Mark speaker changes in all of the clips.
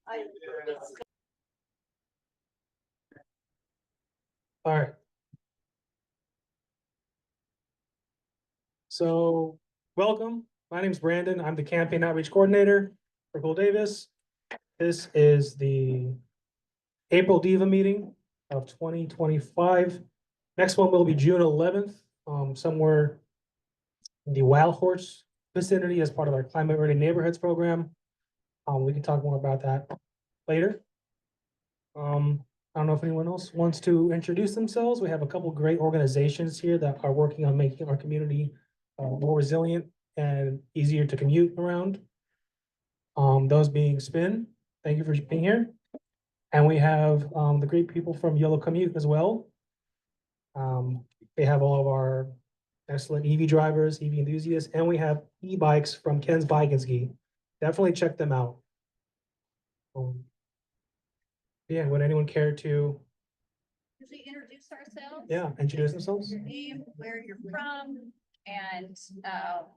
Speaker 1: All right. So, welcome. My name is Brandon. I'm the campaign outreach coordinator for Cole Davis. This is the April DEVA meeting of 2025. Next one will be June 11th, somewhere in the Wild Horse vicinity as part of our Climate Ready Neighborhoods program. We can talk more about that later. I don't know if anyone else wants to introduce themselves. We have a couple great organizations here that are working on making our community more resilient and easier to commute around. Those being Spin, thank you for being here. And we have the great people from Yolo Commute as well. They have all of our excellent EV drivers, EV enthusiasts, and we have e-bikes from Ken's Bike and Ski. Definitely check them out. Yeah, would anyone care to?
Speaker 2: Should we introduce ourselves?
Speaker 1: Yeah, introduce themselves.
Speaker 2: Your name, where you're from, and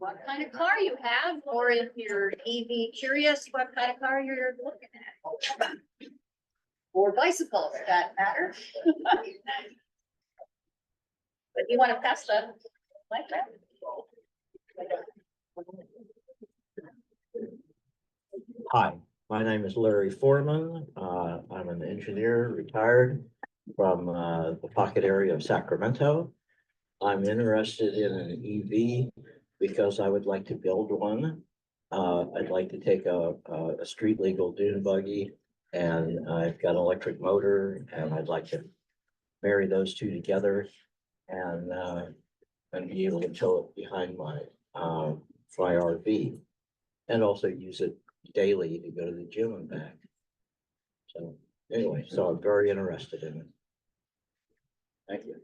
Speaker 2: what kind of car you have, or if you're EV curious, what kind of car you're looking at. Or bicycle, for that matter. But you want to pass the like that?
Speaker 3: Hi, my name is Larry Foreman. I'm an engineer, retired from the pocket area of Sacramento. I'm interested in an EV because I would like to build one. I'd like to take a street legal dune buggy, and I've got an electric motor, and I'd like to marry those two together and be able to tow it behind my RV, and also use it daily to go to the gym and back. So anyway, so I'm very interested in it. Thank you.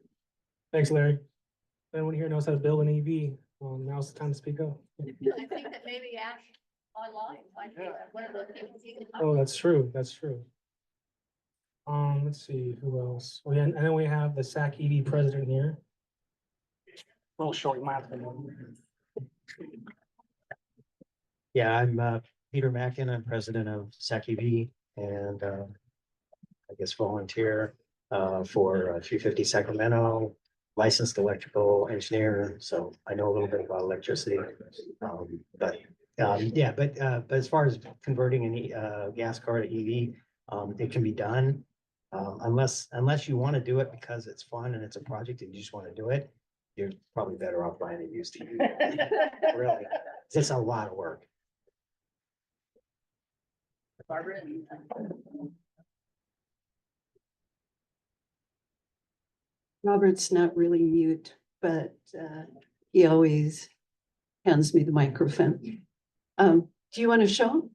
Speaker 1: Thanks, Larry. Anyone here knows how to build an EV? Well, now's the time to speak up.
Speaker 2: I think that maybe Ash online might be one of the things you can.
Speaker 1: Oh, that's true. That's true. Let's see who else. And then we have the SAC EV president here. A little short mouth.
Speaker 4: Yeah, I'm Peter Mackin. I'm president of SAC EV and I guess volunteer for 350 Sacramento, licensed electrical engineer. So I know a little bit about electricity. But as far as converting a gas car to EV, it can be done. Unless you want to do it because it's fun and it's a project and you just want to do it, you're probably better off buying a used EV. Really, it's a lot of work.
Speaker 2: Barbara.
Speaker 5: Robert's not really mute, but he always hands me the microphone. Do you want to show him?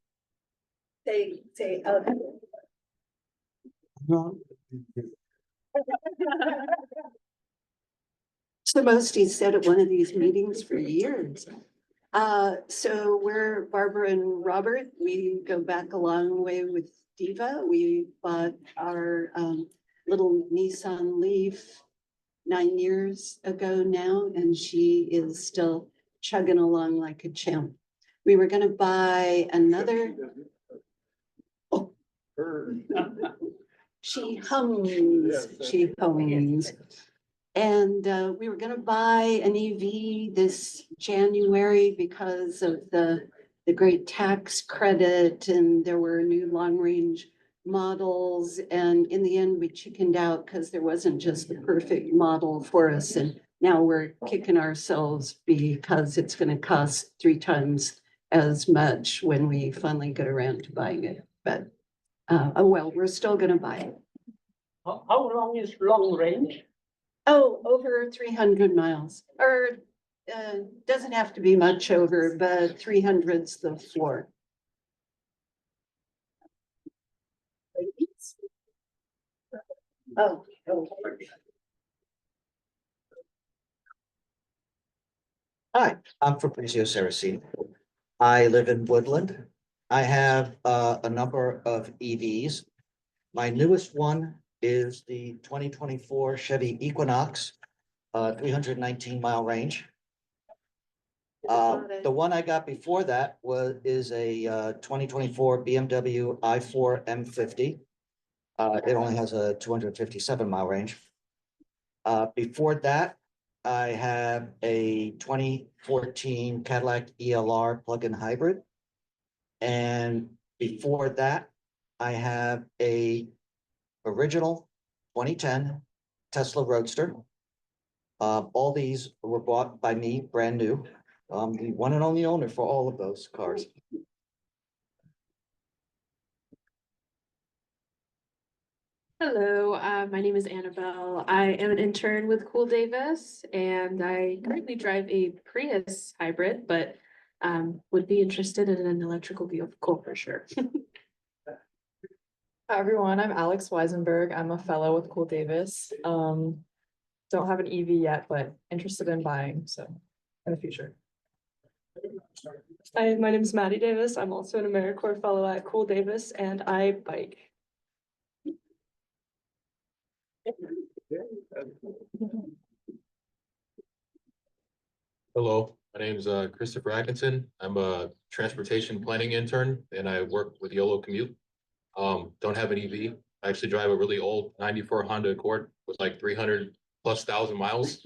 Speaker 5: Say, It's the most he's said at one of these meetings for years. So we're Barbara and Robert. We go back a long way with DEVA. We bought our little Nissan Leaf 9 years ago now, and she is still chugging along like a champ. We were going to buy another. Oh. She hums. She hums. And we were going to buy an EV this January because of the great tax credit, and there were new long range models. And in the end, we chickened out because there wasn't just the perfect model for us. And now we're kicking ourselves because it's going to cost 3 times as much when we finally get around to buying it. But oh well, we're still going to buy it.
Speaker 6: How long is long range?
Speaker 5: Oh, over 300 miles, or doesn't have to be much over, but 300's the floor. Oh.
Speaker 3: Hi, I'm Fabrizio Saraceni. I live in Woodland. I have a number of EVs. My newest one is the 2024 Chevy Equinox, 319 mile range. The one I got before that is a 2024 BMW i4 M50. It only has a 257 mile range. Before that, I have a 2014 Cadillac ELR plug-in hybrid. And before that, I have a original 2010 Tesla Roadster. All these were bought by me, brand new. The one and only owner for all of those cars.
Speaker 7: Hello, my name is Annabelle. I am an intern with Cool Davis and I currently drive a Prius hybrid, but would be interested in an electrical vehicle for sure.
Speaker 8: Hi everyone, I'm Alex Weisenberg. I'm a fellow with Cool Davis. Don't have an EV yet, but interested in buying, so in the future.
Speaker 9: Hi, my name is Maddie Davis. I'm also an AmeriCorps fellow at Cool Davis and I bike.
Speaker 10: Hello, my name is Christopher Atkinson. I'm a transportation planning intern and I work with Yolo Commute. Don't have an EV. I actually drive a really old 94 Honda Accord with like 300,000+ miles.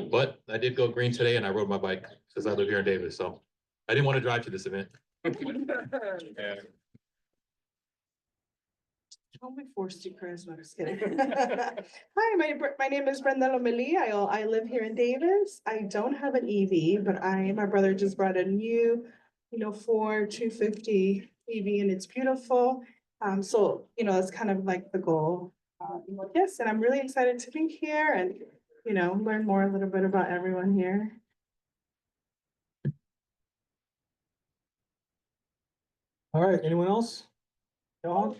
Speaker 10: But I did go green today and I rode my bike since I live here in Davis, so I didn't want to drive to this event. Yeah.
Speaker 11: Don't be forced to, Chris. No, just kidding. Hi, my name is Brenda Lomeli. I live here in Davis. I don't have an EV, but my brother just brought a new, Ford 250 EV and it's beautiful. So, that's kind of like the goal. Yes, and I'm really excited to be here and, learn more a little bit about everyone here.
Speaker 1: All right, anyone else? John?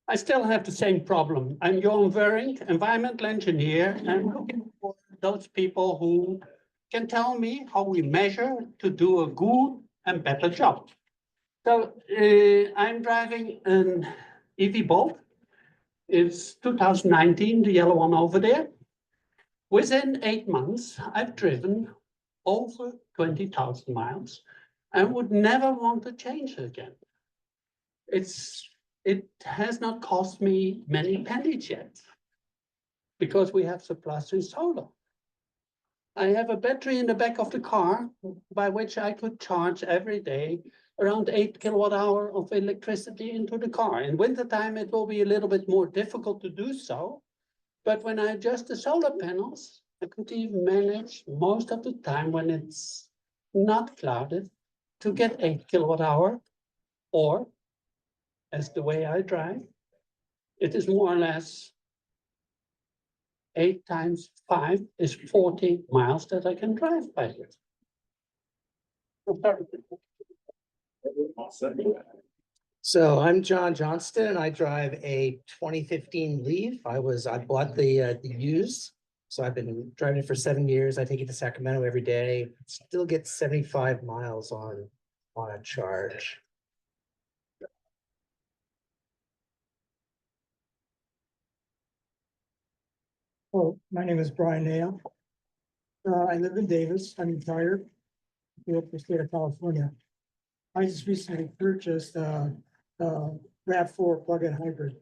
Speaker 6: I still have the same problem. I'm Johan Vering, environmental engineer, and I'm looking for those people who can tell me how we measure to do a good and better job. So I'm driving an EV Bolt. It's 2019, the yellow one over there. Within 8 months, I've driven over 20,000 miles and would never want to change it again. It has not cost me many pennies yet because we have surplus in solar. I have a battery in the back of the car by which I could charge every day around 8 kilowatt-hour of electricity into the car. In wintertime, it will be a little bit more difficult to do so. But when I adjust the solar panels, I could even manage most of the time when it's not clouded to get 8 kilowatt-hour, or as the way I drive, it is more or less 8 times 5 is 40 miles that I can drive by it.
Speaker 4: So I'm John Johnston and I drive a 2015 Leaf. I bought the used. So I've been driving it for 7 years. I take it to Sacramento every day. Still get 75 miles on a charge.
Speaker 11: Oh, my name is Brian Nail. I live in Davis. I'm retired. I live in the state of California. I just recently purchased RAV4 plug-in hybrid.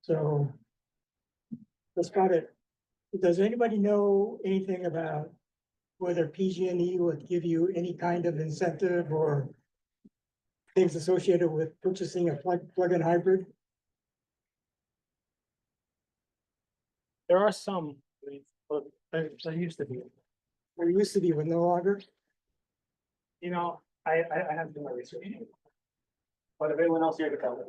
Speaker 11: So that's about it. Does anybody know anything about whether PG&E would give you any kind of incentive or things associated with purchasing a plug-in hybrid?
Speaker 1: There are some, but there used to be.
Speaker 11: There used to be, but no longer.
Speaker 1: I have to do my research. But if anyone else here to tell me.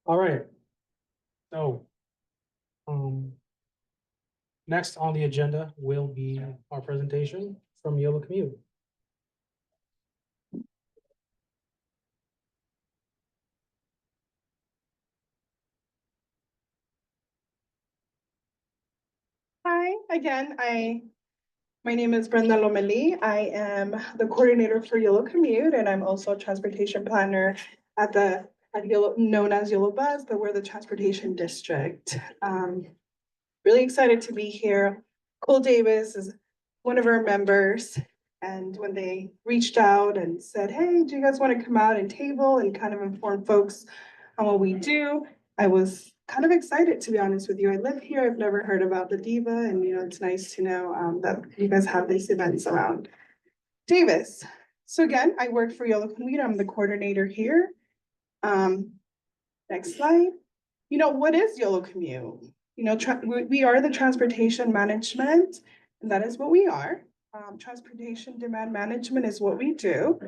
Speaker 1: All right. So, next on the agenda will be our presentation from Yolo Commute.
Speaker 11: Hi, again, my name is Brenda Lomeli. I am the coordinator for Yolo Commute, and I'm also a transportation planner at the at Yolo, known as Yolo Bus, but we're the transportation district. Really excited to be here. Cole Davis is one of our members. And when they reached out and said, hey, do you guys want to come out and table and kind of inform folks on what we do? I was kind of excited, to be honest with you. I live here. I've never heard about the DEVA, and it's nice to know that you guys have these events around Davis. So again, I work for Yolo Commute. I'm the coordinator here. Next slide. What is Yolo Commute? We are the transportation management, and that is what we are. Transportation demand management is what we do.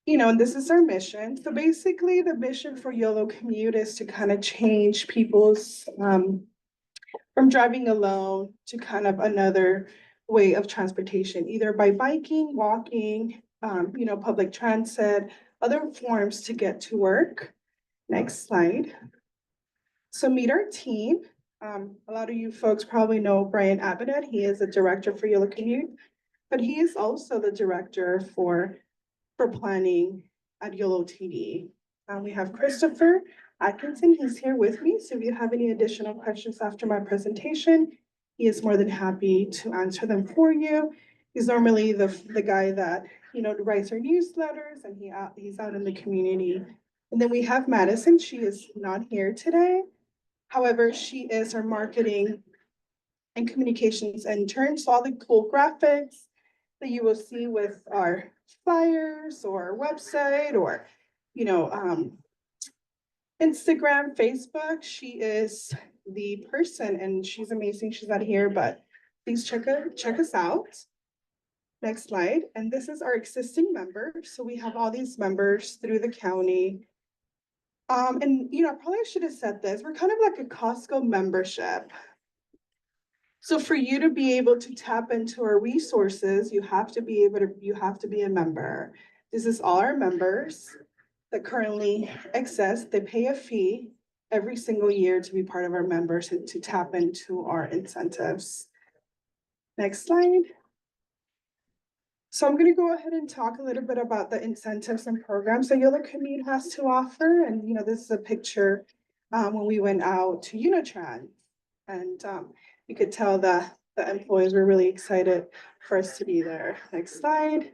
Speaker 11: And this is our mission. So basically the mission for Yolo Commute is to kind of change people's, from driving alone to kind of another way of transportation, either by biking, walking, public transit, other forms to get to work. Next slide. So meet our team. A lot of you folks probably know Brian Abinet. He is a director for Yolo Commute, but he is also the director for planning at Yolo TD. We have Christopher Atkinson. He's here with me. So if you have any additional questions after my presentation, he is more than happy to answer them for you. He's normally the guy that, writes our newsletters, and he's out in the community. And then we have Madison. She is not here today. However, she is our marketing and communications intern. So all the cool graphics that you will see with our flyers or our website or, Instagram, Facebook, she is the person, and she's amazing. She's not here, but please check us out. Next slide. And this is our existing members. So we have all these members through the county. And probably I should have said this. We're kind of like a Costco membership. So for you to be able to tap into our resources, you have to be a member. This is all our members that currently exist. They pay a fee every single year to be part of our members and to tap into our incentives. Next slide. So I'm going to go ahead and talk a little bit about the incentives and programs that Yolo Commute has to offer. And this is a picture when we went out to Unitrans, and you could tell that the employees were really excited for us to be there. Next slide.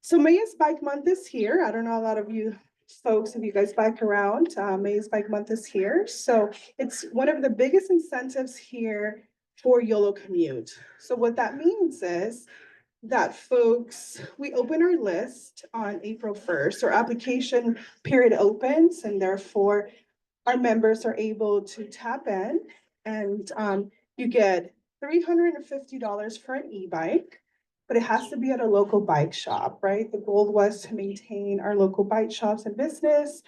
Speaker 11: So May is Bike Month is here. I don't know a lot of you folks, if you guys bike around, May is Bike Month is here. So it's one of the biggest incentives here for Yolo Commute. So what that means is that folks, we open our list on April 1st. Our application period opens, and therefore our members are able to tap in, and you get $350 for an e-bike, but it has to be at a local bike shop, right? The goal was to maintain our local bike shops and business.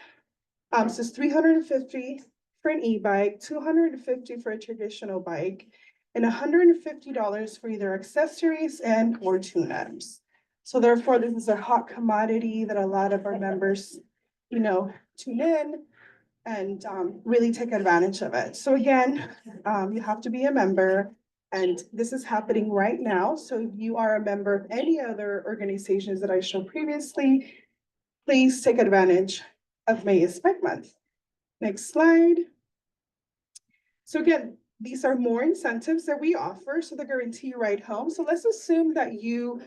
Speaker 11: So it's $350 for an e-bike, $250 for a traditional bike, and $150 for either accessories and or tune-ups. So therefore, this is a hot commodity that a lot of our members, tune in and really take advantage of it. So again, you have to be a member, and this is happening right now. So if you are a member of any other organizations that I showed previously, please take advantage of May is Bike Month. Next slide. So again, these are more incentives that we offer. So the guarantee ride home. So let's assume that you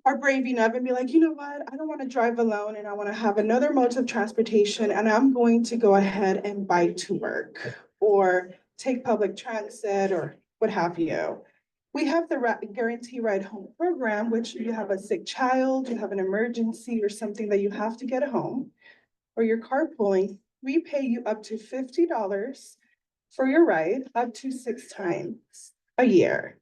Speaker 11: are brave enough and be like, you know what, I don't want to drive alone, and I want to have another mode of transportation, and I'm going to go ahead and bike to work or take public transit or what have you. We have the guarantee ride home program, which you have a sick child, you have an emergency or something that you have to get home, or you're carpooling, we pay you up to $50 for your ride up to 6 times a year.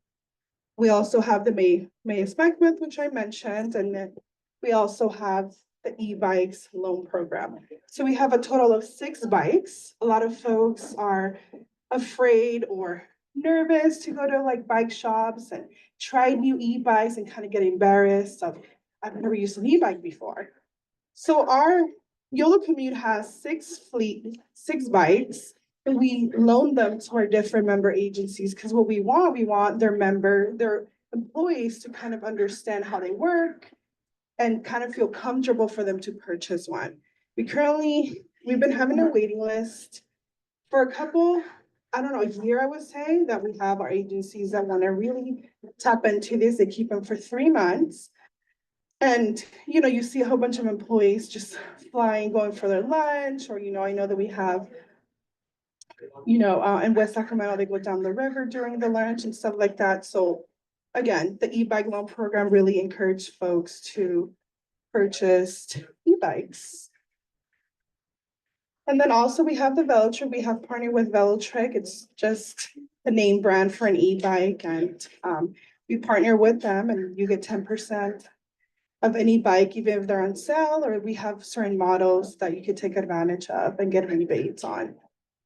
Speaker 11: We also have the May is Bike Month, which I mentioned, and then we also have the e-bikes loan program. So we have a total of 6 bikes. A lot of folks are afraid or nervous to go to like bike shops and try new e-bikes and kind of get embarrassed of, I've never used an e-bike before. So our Yolo Commute has 6 bikes, and we loan them to our different member agencies, because what we want their employees to kind of understand how they work and kind of feel comfortable for them to purchase one. We've been having a waiting list for a couple, I don't know, a year, I would say, that we have our agencies that want to really tap into this. They keep them for 3 months. And, you see a whole bunch of employees just flying, going for their lunch, or, I know that we have, in West Sacramento, they go down the river during the lunch and stuff like that. So again, the e-bike loan program really encouraged folks to purchase e-bikes. And then also we have the Velotrick. We have partnered with Velotrick. It's just the name brand for an e-bike, and we partner with them, and you get 10% of any bike, even if they're on sale, or we have certain models that you could take advantage of and get rebates on.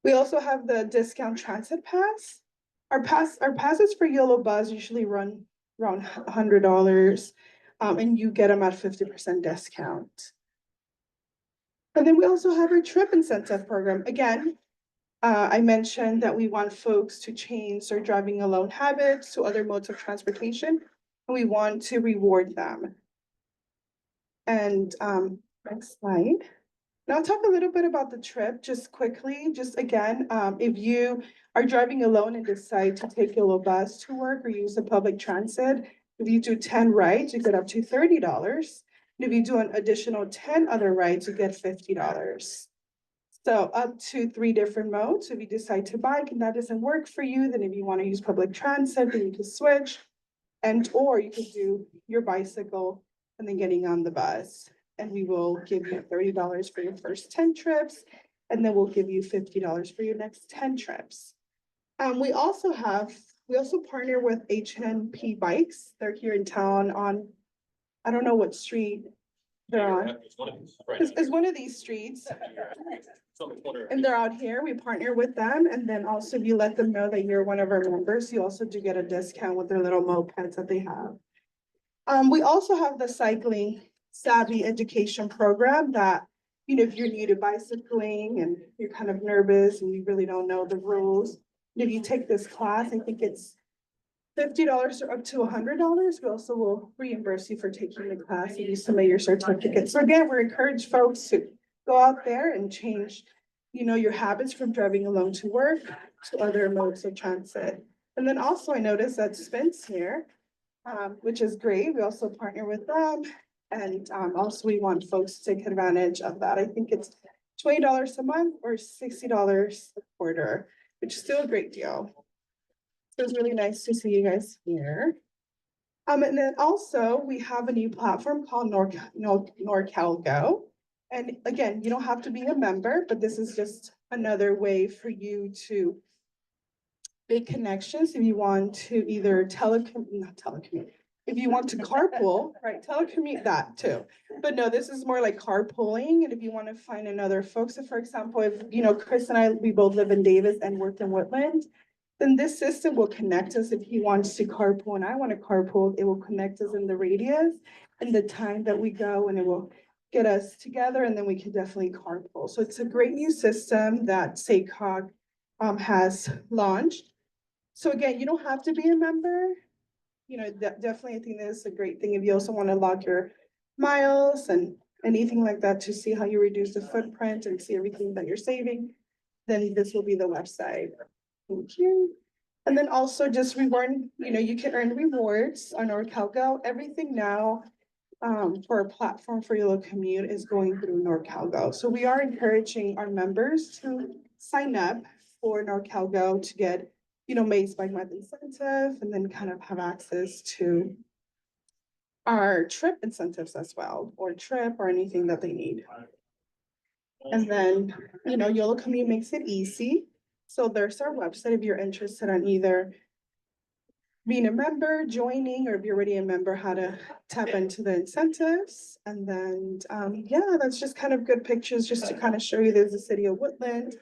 Speaker 11: We also have the discount transit pass. Our passes for Yolo Buzz usually run around $100, and you get them at 50% discount. And then we also have our trip incentive program. Again, I mentioned that we want folks to change their driving alone habits to other modes of transportation, and we want to reward them. And next slide. Now I'll talk a little bit about the trip, just quickly. Just again, if you are driving alone and decide to take Yolo Bus to work or use the public transit, if you do 10 rides, you get up to $30. And if you do an additional 10 other rides, you get $50. So up to 3 different modes. If you decide to bike and that doesn't work for you, then if you want to use public transit, then you can switch. Or you could do your bicycle and then getting on the bus. And we will give you $30 for your first 10 trips. And then we'll give you $50 for your next 10 trips. We also partner with HNP Bikes. They're here in town on, I don't know what street they're on. It's one of these streets. And they're out here. We partner with them. And then also if you let them know that you're one of our members, you also do get a discount with their little mopeds that they have. We also have the cycling savvy education program that, if you're new to bicycling and you're kind of nervous and you really don't know the rules, and if you take this class, I think it's $50 or up to $100. We also will reimburse you for taking the class if you submit your certificate. So again, we're encouraged folks to go out there and change, your habits from driving alone to work to other modes of transit. And then also I noticed that Spin's here, which is great. We also partner with them. And also we want folks to take advantage of that. I think it's $20 a month or $60 a quarter, which is still a great deal. So it's really nice to see you guys here. And then also we have a new platform called NorCal Go. And again, you don't have to be a member, but this is just another way for you to make connections if you want to either if you want to carpool, right, telecommute that too. But no, this is more like carpooling. And if you want to find another folks, so for example, if, Chris and I, we both live in Davis and work in Woodland, then this system will connect us if he wants to carpool and I want to carpool, it will connect us in the radius and the time that we go, and it will get us together, and then we can definitely carpool. So it's a great new system that SACOG has launched. So again, you don't have to be a member. Definitely I think this is a great thing if you also want to log your miles and anything like that to see how you reduce the footprint and see everything that you're saving, then this will be the website. Thank you. And then also just reward, you can earn rewards on NorCal Go. Everything now for a platform for Yolo Commute is going through NorCal Go. So we are encouraging our members to sign up for NorCal Go to get May's Bike Month incentive, and then kind of have access to our trip incentives as well, or trip or anything that they need. And then, Yolo Commute makes it easy. So there's our website if you're interested in either being a member, joining, or if you're already a member, how to tap into the incentives. And then, yeah, that's just kind of good pictures just to kind of show you there's the city of Woodland.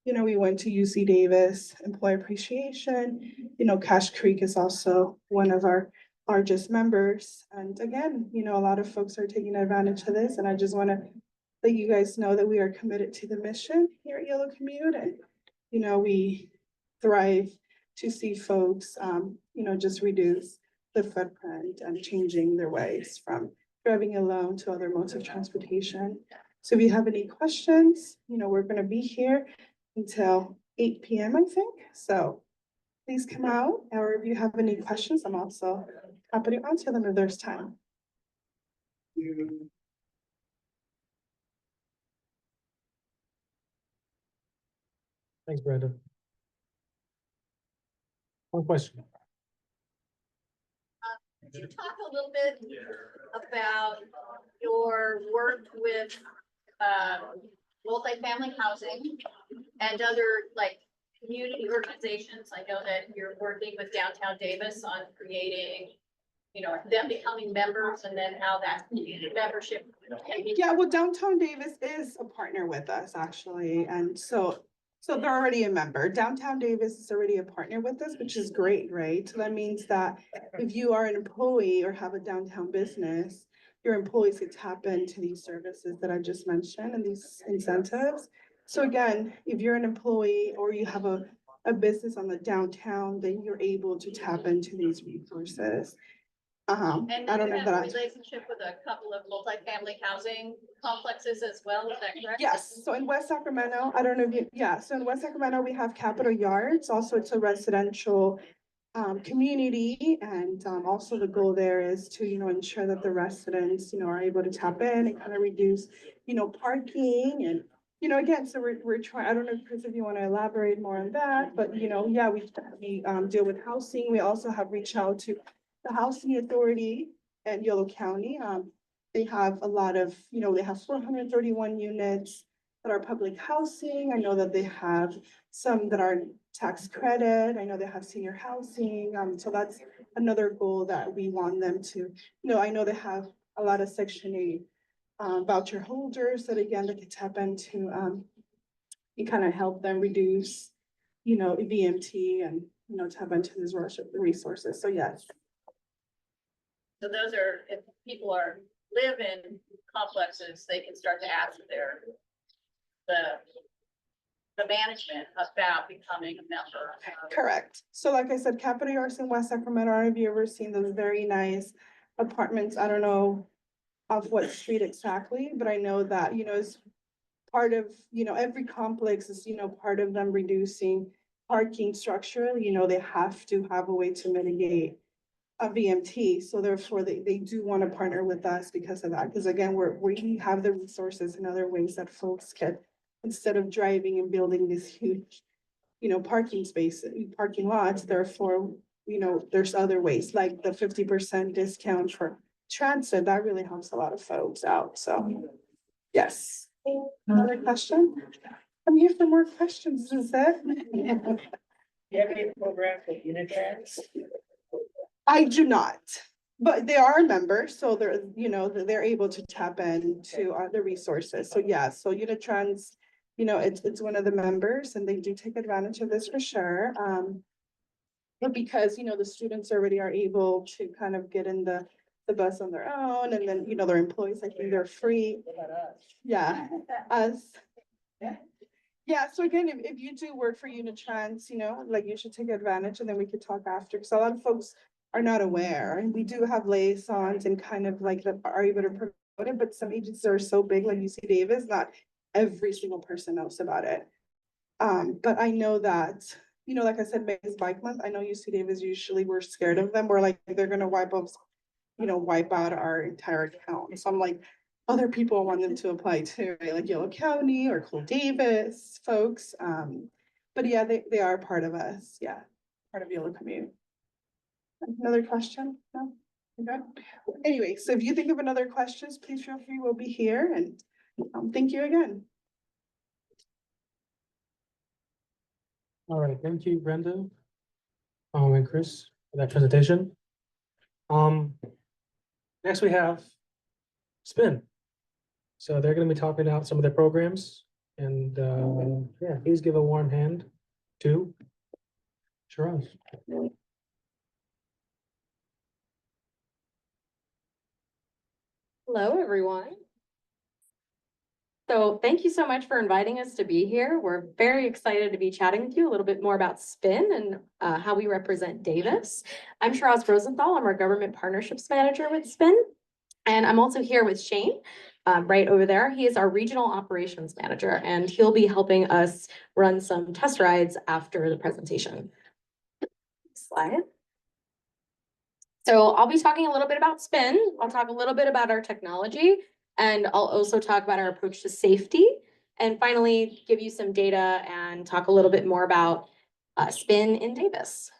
Speaker 11: We went to UC Davis, Employee Appreciation. Cache Creek is also one of our largest members. And again, a lot of folks are taking advantage of this. And I just want to let you guys know that we are committed to the mission here at Yolo Commute. And, we thrive to see folks, just reduce the footprint and changing their ways from driving alone to other modes of transportation. So if you have any questions, we're gonna be here until 8 PM, I think. So please come out, or if you have any questions, I'm also happy to answer them if there's time.
Speaker 1: Thanks, Brenda. One question.
Speaker 2: Could you talk a little bit about your work with multifamily housing and other like community organizations? I know that you're working with Downtown Davis on creating, them becoming members and then how that membership.
Speaker 11: Yeah, well, Downtown Davis is a partner with us, actually, and so they're already a member. Downtown Davis is already a partner with us, which is great, right? So that means that if you are an employee or have a downtown business, your employees could tap into these services that I just mentioned and these incentives. So again, if you're an employee or you have a business on the downtown, then you're able to tap into these resources.
Speaker 2: And
Speaker 11: I don't
Speaker 2: you
Speaker 11: know if
Speaker 2: have a
Speaker 11: that.
Speaker 2: relationship with a couple of multifamily housing complexes as well, is that correct?
Speaker 11: Yes, so in West Sacramento, I don't know if you, yeah, so in West Sacramento, we have Capitol Yards, also it's a residential community, and also the goal there is to, ensure that the residents, are able to tap in and kind of reduce, parking and, again, so we're trying, I don't know, Chris, if you want to elaborate more on that, but, yeah, we deal with housing. We also have reached out to the Housing Authority and Yolo County. They have a lot of, they have 431 units that are public housing. I know that they have some that are tax credit. I know they have senior housing. So that's another goal that we want them to, I know they have a lot of Section 8 voucher holders that again, they can tap into, and kind of help them reduce, VMT and, tap into these resources. So yes.
Speaker 2: So those are, if people live in complexes, they can start to ask the management about becoming a member.
Speaker 11: Correct. So like I said, Capitol Yards in West Sacramento, have you ever seen those very nice apartments? I don't know off what street exactly, but I know that, it's part of, every complex is, part of them reducing parking structure. They have to have a way to mitigate a VMT. So therefore they do want to partner with us because of that. Because again, we have the resources and other ways that folks can, instead of driving and building this huge, parking spaces, parking lots, therefore, there's other ways like the 50% discount for transit. That really helps a lot of folks out. So yes. Another question? I'm here for more questions. Is that?
Speaker 12: You have any program for Unitrans?
Speaker 11: I do not, but they are members, so they're able to tap into other resources. So yeah, so Unitrans, it's one of the members and they do take advantage of this for sure. But because, the students already are able to kind of get in the bus on their own, and then, their employees, I think they're free. Yeah, us. Yeah, so again, if you do work for Unitrans, like you should take advantage and then we could talk after, because a lot of folks are not aware. And we do have liaisons and kind of like that are able to promote it, but some agencies are so big like UC Davis, not every single person knows about it. But I know that, like I said, May is Bike Month. I know UC Davis usually we're scared of them. We're like, they're gonna wipe out our entire account. So I'm like, other people want them to apply too, right? Like Yolo County or Cool Davis folks. But yeah, they are part of us. Yeah, part of Yolo Commute. Another question? No? Okay. Anyway, so if you think of another questions, please feel free. We'll be here, and thank you again.
Speaker 1: All right, thank you, Brenda. And Chris for that presentation. Next we have Spin. So they're gonna be talking about some of their programs, and yeah, please give a warm hand to Shiraz.
Speaker 13: Hello, everyone. So thank you so much for inviting us to be here. We're very excited to be chatting with you a little bit more about Spin and how we represent Davis. I'm Shiraz Rosenthal. I'm our government partnerships manager with Spin. And I'm also here with Shane, right over there. He is our regional operations manager, and he'll be helping us run some test rides after the presentation. Slide. So I'll be talking a little bit about Spin. I'll talk a little bit about our technology, and I'll also talk about our approach to safety. And finally, give you some data and talk a little bit more about Spin in Davis.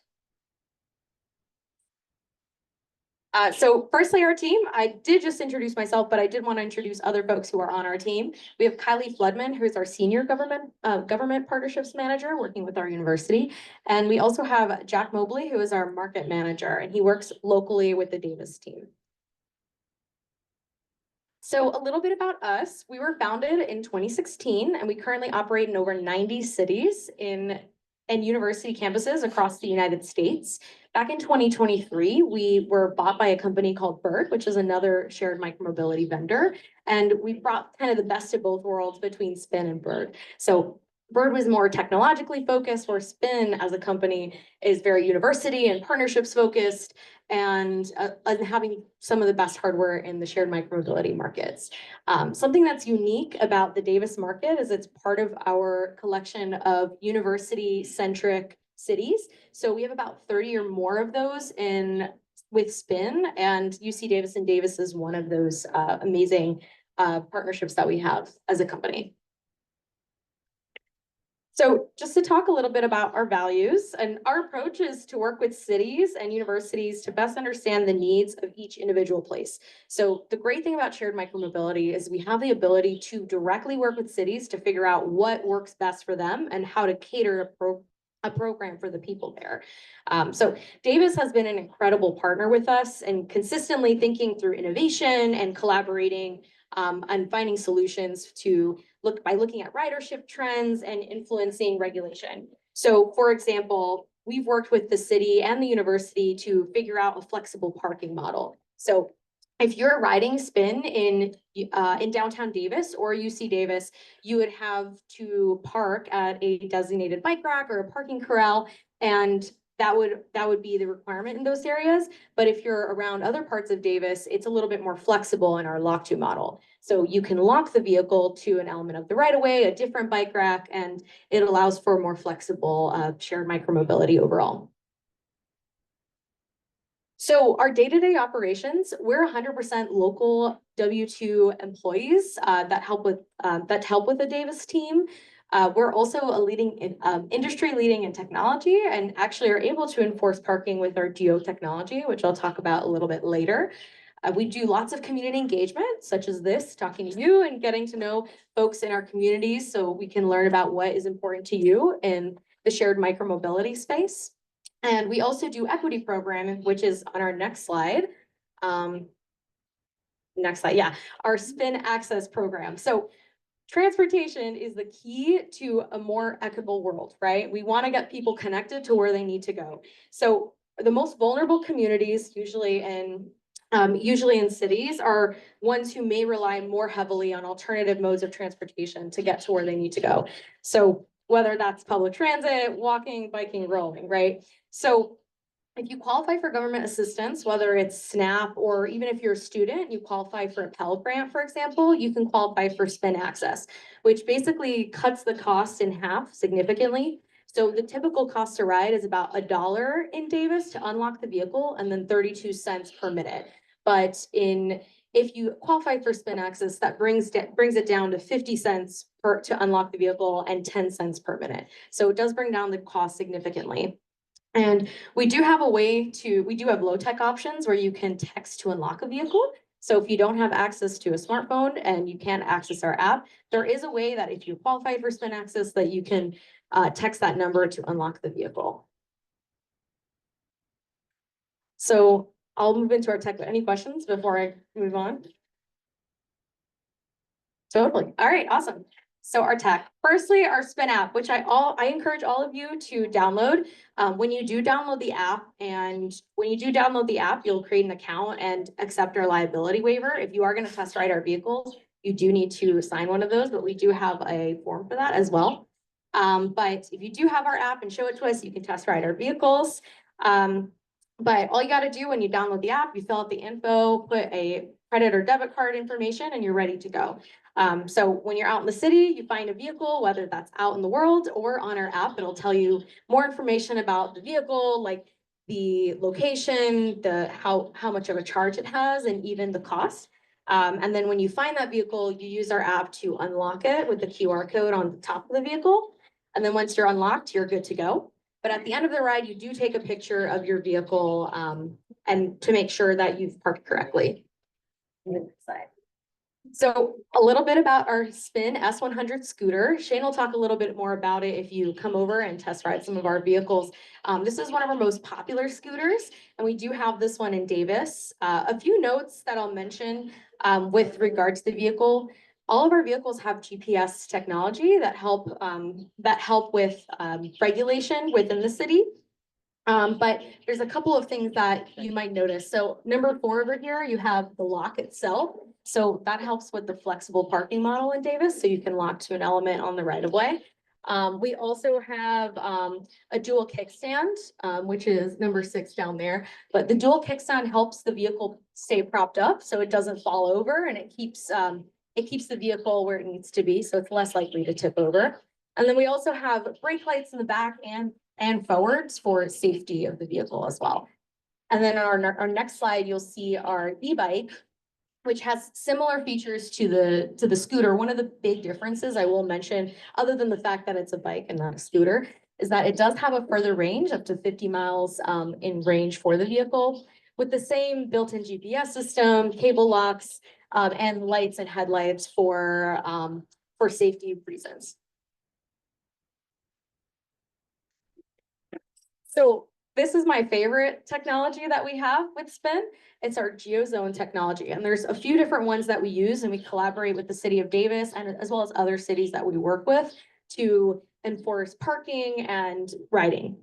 Speaker 13: So firstly, our team, I did just introduce myself, but I did want to introduce other folks who are on our team. We have Kylie Floodman, who is our senior government partnerships manager working with our university. And we also have Jack Mobley, who is our market manager, and he works locally with the Davis team. So a little bit about us. We were founded in 2016, and we currently operate in over 90 cities and university campuses across the United States. Back in 2023, we were bought by a company called Bird, which is another shared micromobility vendor. And we brought kind of the best of both worlds between Spin and Bird. So Bird was more technologically focused, where Spin as a company is very university and partnerships focused, and having some of the best hardware in the shared micromobility markets. Something that's unique about the Davis market is it's part of our collection of university-centric cities. So we have about 30 or more of those with Spin, and UC Davis and Davis is one of those amazing partnerships that we have as a company. So just to talk a little bit about our values, and our approach is to work with cities and universities to best understand the needs of each individual place. So the great thing about shared micromobility is we have the ability to directly work with cities to figure out what works best for them and how to cater a program for the people there. So Davis has been an incredible partner with us and consistently thinking through innovation and collaborating and finding solutions by looking at ridership trends and influencing regulation. So for example, we've worked with the city and the university to figure out a flexible parking model. So if you're riding Spin in downtown Davis or UC Davis, you would have to park at a designated bike rack or a parking corral, and that would be the requirement in those areas. But if you're around other parts of Davis, it's a little bit more flexible in our lock-to model. So you can lock the vehicle to an element of the right-of-way, a different bike rack, and it allows for more flexible shared micromobility overall. So our day-to-day operations, we're 100% local W-2 employees that help with the Davis team. We're also a industry leading in technology, and actually are able to enforce parking with our geo technology, which I'll talk about a little bit later. We do lots of community engagement, such as this, talking to you and getting to know folks in our communities so we can learn about what is important to you in the shared micromobility space. And we also do equity programming, which is on our next slide. Next slide, yeah, our Spin Access program. So transportation is the key to a more equitable world, right? We want to get people connected to where they need to go. So the most vulnerable communities, usually in cities, are ones who may rely more heavily on alternative modes of transportation to get to where they need to go. So whether that's public transit, walking, biking, rolling, right? So if you qualify for government assistance, whether it's SNAP or even if you're a student, you qualify for a Pell Grant, for example, you can qualify for Spin Access, which basically cuts the cost in half significantly. So the typical cost to ride is about $1 in Davis to unlock the vehicle, and then 32 cents per minute. But if you qualify for Spin Access, that brings it down to 50 cents to unlock the vehicle and 10 cents per minute. So it does bring down the cost significantly. And we do have low tech options where you can text to unlock a vehicle. So if you don't have access to a smartphone and you can't access our app, there is a way that if you qualify for Spin Access that you can text that number to unlock the vehicle. So I'll move into our tech. Any questions before I move on? Totally. All right, awesome. So our tech, firstly, our Spin app, which I encourage all of you to download. When you do download the app, you'll create an account and accept our liability waiver. If you are going to test ride our vehicles, you do need to sign one of those, but we do have a form for that as well. But if you do have our app and show it to us, you can test ride our vehicles. But all you got to do when you download the app, you fill out the info, put a credit or debit card information and you're ready to go. So when you're out in the city, you find a vehicle, whether that's out in the world or on our app, it'll tell you more information about the vehicle, like the location, how much of a charge it has, and even the cost. And then when you find that vehicle, you use our app to unlock it with the QR code on the top of the vehicle. And then once you're unlocked, you're good to go. But at the end of the ride, you do take a picture of your vehicle and to make sure that you've parked correctly. So a little bit about our Spin S100 scooter. Shane will talk a little bit more about it if you come over and test ride some of our vehicles. This is one of our most popular scooters, and we do have this one in Davis. A few notes that I'll mention with regard to the vehicle. All of our vehicles have GPS technology that help with regulation within the city. But there's a couple of things that you might notice. So number 4 over here, you have the lock itself. So that helps with the flexible parking model in Davis. So you can lock to an element on the right of way. We also have a dual kickstand, which is number 6 down there. But the dual kickstand helps the vehicle stay propped up so it doesn't fall over, and it keeps the vehicle where it needs to be, so it's less likely to tip over. And then we also have brake lights in the back and forwards for safety of the vehicle as well. And then on our next slide, you'll see our e-bike, which has similar features to the scooter. One of the big differences I will mention, other than the fact that it's a bike and not a scooter, is that it does have a further range, up to 50 miles in range for the vehicle, with the same built-in GPS system, cable locks, and lights and headlights for safety reasons. So this is my favorite technology that we have with Spin. It's our GeoZone technology, and there's a few different ones that we use, and we collaborate with the city of Davis and as well as other cities that we work with to enforce parking and riding.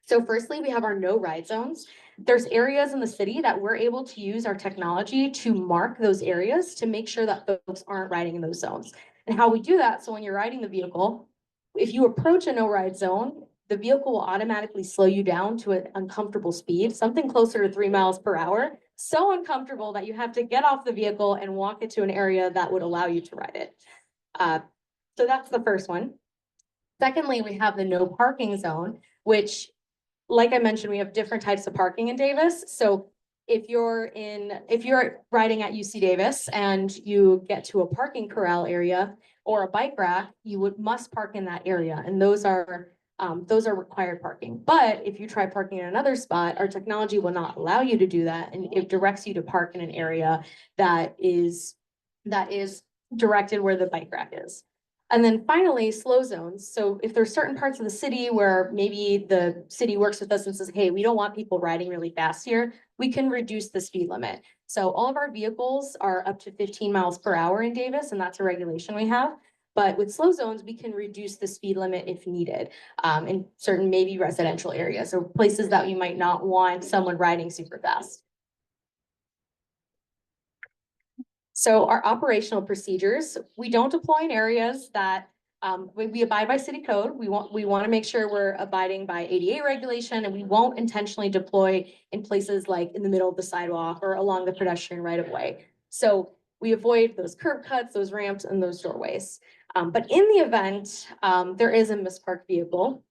Speaker 13: So firstly, we have our no ride zones. There's areas in the city that we're able to use our technology to mark those areas to make sure that folks aren't riding in those zones. And how we do that, so when you're riding the vehicle, if you approach a no ride zone, the vehicle will automatically slow you down to an uncomfortable speed, something closer to 3 miles per hour. So uncomfortable that you have to get off the vehicle and walk it to an area that would allow you to ride it. So that's the first one. Secondly, we have the no parking zone, which, like I mentioned, we have different types of parking in Davis. So if you're riding at UC Davis and you get to a parking corral area or a bike rack, you must park in that area. And those are required parking. But if you try parking in another spot, our technology will not allow you to do that. And it directs you to park in an area that is directed where the bike rack is. And then finally, slow zones. So if there's certain parts of the city where maybe the city works with us and says, hey, we don't want people riding really fast here, we can reduce the speed limit. So all of our vehicles are up to 15 miles per hour in Davis, and that's a regulation we have. But with slow zones, we can reduce the speed limit if needed in certain maybe residential areas or places that you might not want someone riding super fast. So our operational procedures, we don't deploy in areas that we abide by city code. We want to make sure we're abiding by ADA regulation, and we won't intentionally deploy in places like in the middle of the sidewalk or along the pedestrian right of way. So we avoid those curb cuts, those ramps, and those doorways. But in the event there is a misparked vehicle,